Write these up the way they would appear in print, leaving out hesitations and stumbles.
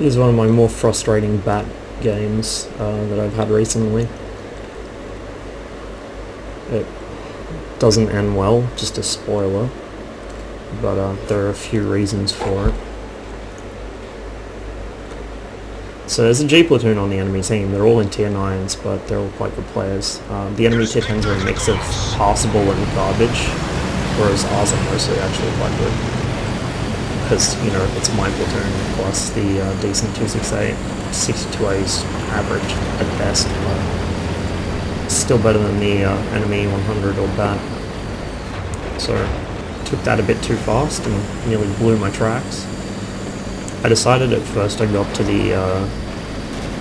is one of my more frustrating bat games that I've had recently. It doesn't end well, just a spoiler, but there are a few reasons for it. So there's a G platoon on the enemy team. They're all in tier 9s, but they're all quite good players. The enemy tier 10s are a mix of passable and garbage, whereas ours are mostly actually quite good. Because, you know, it's my platoon plus the decent 268. 62A's average at best, but still better than the enemy 100 or bat. So took that a bit too fast and nearly blew my tracks. I decided at first I'd go up to the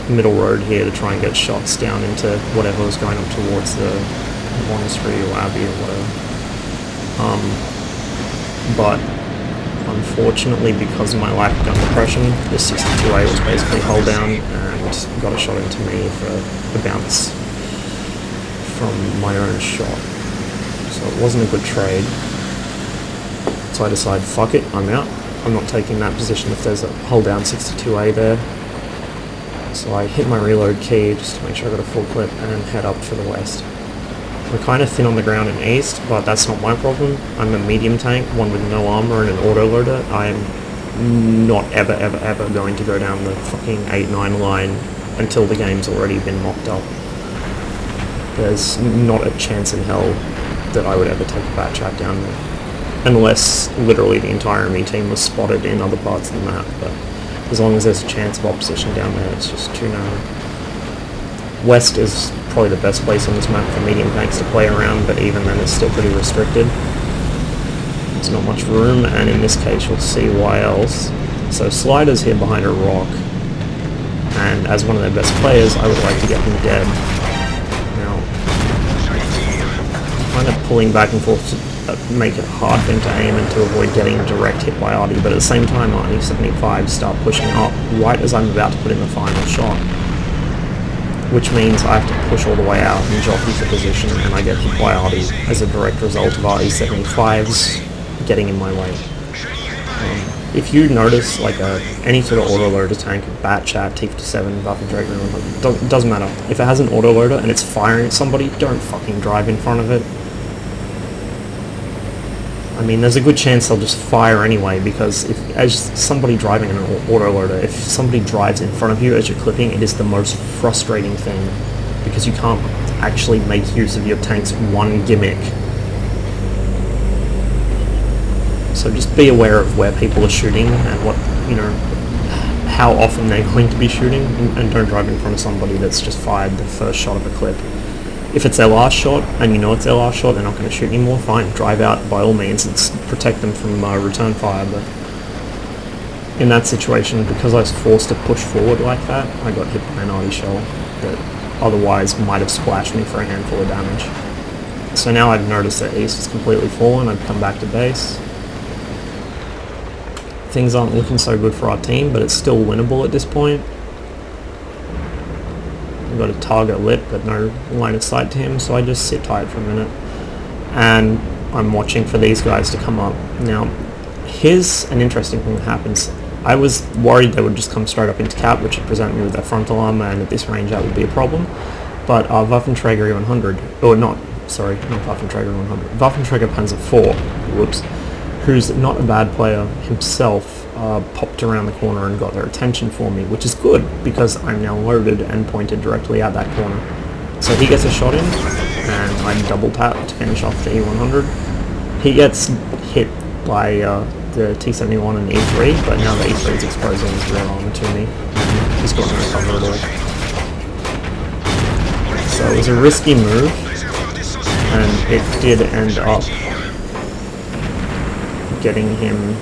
middle road here to try and get shots down into whatever was going up towards the monastery or abbey or whatever. But unfortunately, because of my lack of gun depression, the 62A was basically held down and got a shot into me for a bounce from my own shot. So it wasn't a good trade. So I decided, fuck it, I'm out. I'm not taking that position if there's a hold down 62A there. So I hit my reload key just to make sure I got a full clip and head up for the west. We're kind of thin on the ground in east, but that's not my problem. I'm a medium tank, one with no armor and an autoloader. I am not ever going to go down the fucking 8-9 line until the game's already been mocked up. There's not a chance in hell that I would ever take a bat chat down there. Unless literally the entire enemy team was spotted in other parts of the map, but as long as there's a chance of opposition down there, it's just too narrow. West is probably the best place on this map for medium tanks to play around, but even then it's still pretty restricted. There's not much room, and in this case you'll see why else. So Slider's here behind a rock, and as one of their best players, I would like to get him dead. Now, kind of pulling back and forth to make it hard for him to aim and to avoid getting a direct hit by Artie, but at the same time Artie 75 start pushing up right as I'm about to put in the final shot, which means I have to push all the way out and jockey for position, and I get hit by Artie as a direct result of Artie 75's getting in my way. If you notice like any sort of autoloader tank, bat chat, T57, Waffenträger, doesn't matter. If it has an autoloader and it's firing at somebody, don't fucking drive in front of it. I mean, there's a good chance they'll just fire anyway, because as somebody driving an autoloader, if somebody drives in front of you as you're clipping, it is the most frustrating thing, because you can't actually make use of your tank's one gimmick. So just be aware of where people are shooting and what, you know, how often they're going to be shooting, and don't drive in front of somebody that's just fired the first shot of a clip. If it's their last shot, and you know it's their last shot, they're not going to shoot anymore, fine, drive out by all means and protect them from return fire, but in that situation, because I was forced to push forward like that, I got hit by an Artie shell that otherwise might have splashed me for a handful of damage. So now I've noticed that east is completely fallen, I've come back to base. Things aren't looking so good for our team, but it's still winnable at this point. I've got a target lit, but no line of sight to him, so I just sit tight for a minute. And I'm watching for these guys to come up. Now, here's an interesting thing that happens. I was worried they would just come straight up into cap, which would present me with their frontal armor, and at this range that would be a problem. But Waffenträger 100, or not Waffenträger 100, Waffenträger Panzer 4, whoops, who's not a bad player himself, popped around the corner and got their attention for me, which is good because I'm now loaded and pointed directly at that corner. So he gets a shot in, and I double tap to finish off the E100. He gets hit by the T71 and E3, but now the E3 is exposing his rear armor to me. He's got no cover at all. So it was a risky move, and it did end up getting him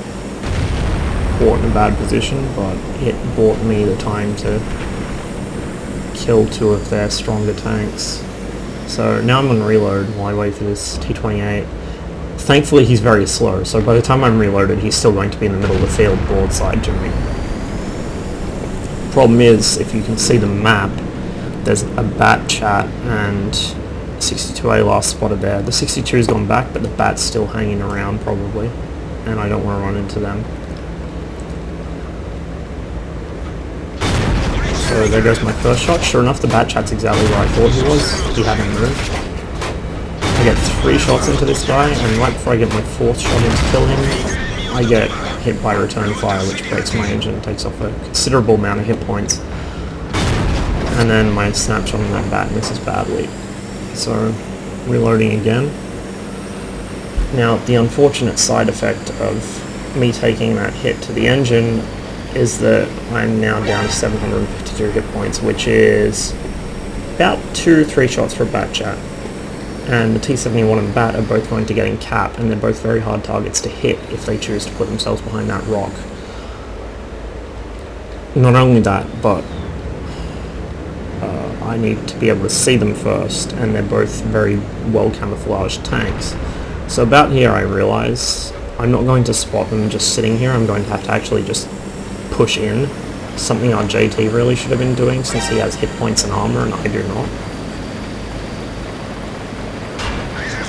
caught in a bad position, but it bought me the time to kill two of their stronger tanks. So now I'm on reload while I wait for this T28. Thankfully he's very slow, so by the time I'm reloaded he's still going to be in the middle of the field broadside to me. Problem is, if you can see the map, there's a bat chat and 62A last spotted there. The 62's gone back, but the bat's still hanging around probably, and I don't want to run into them. So there goes my first shot. Sure enough, the bat chat's exactly where I thought he was. He hadn't moved. I get 3 shots into this guy, and right before I get my 4th shot in to kill him, I get hit by return fire, which breaks my engine and takes off a considerable amount of hit points. And then my snapshot on that bat misses badly. So, reloading again. Now, the unfortunate side effect of me taking that hit to the engine is that I'm now down to 752 hit points, which is about 2 or 3 shots for a bat chat. And the T-71 and bat are both going to getting cap, and they're both very hard targets to hit if they choose to put themselves behind that rock. Not only that, but I need to be able to see them first, and they're both very well camouflaged tanks. So about here I realise I'm not going to spot them just sitting here, I'm going to have to actually just push in, something our JT really should have been doing since he has hit points and armour and I do not.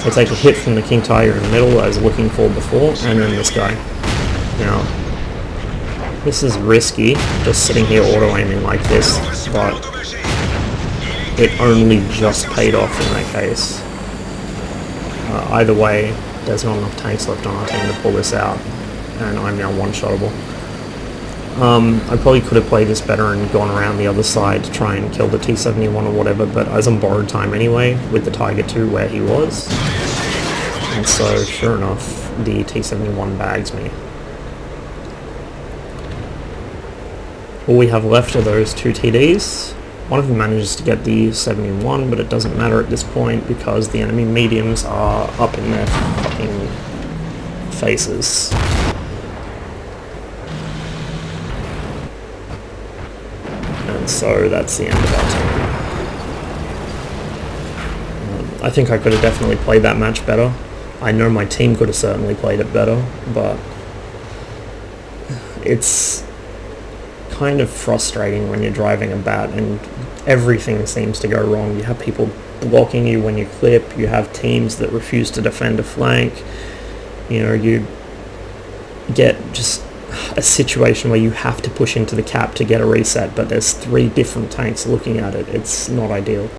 I take a hit from the King Tiger in the middle that I was looking for before, and then this guy. Now, this is risky, just sitting here auto-aiming like this, but it only just paid off in that case. Either way, there's not enough tanks left on our team to pull this out, and I'm now one-shottable. I probably could have played this better and gone around the other side to try and kill the T-71 or whatever, but I was on borrowed time anyway, with the Tiger 2 where he was. And so, sure enough, the T-71 bags me. All we have left are those 2 TDs. One of them manages to get the 71, but it doesn't matter at this point because the enemy mediums are up in their fucking faces. And so that's the end of our turn. I think I could have definitely played that match better. I know my team could have certainly played it better, but it's kind of frustrating when you're driving a bat and everything seems to go wrong. You have people blocking you when you clip, you have teams that refuse to defend a flank, you know, you get just a situation where you have to push into the cap to get a reset, but there's 3 different tanks looking at it. It's not ideal.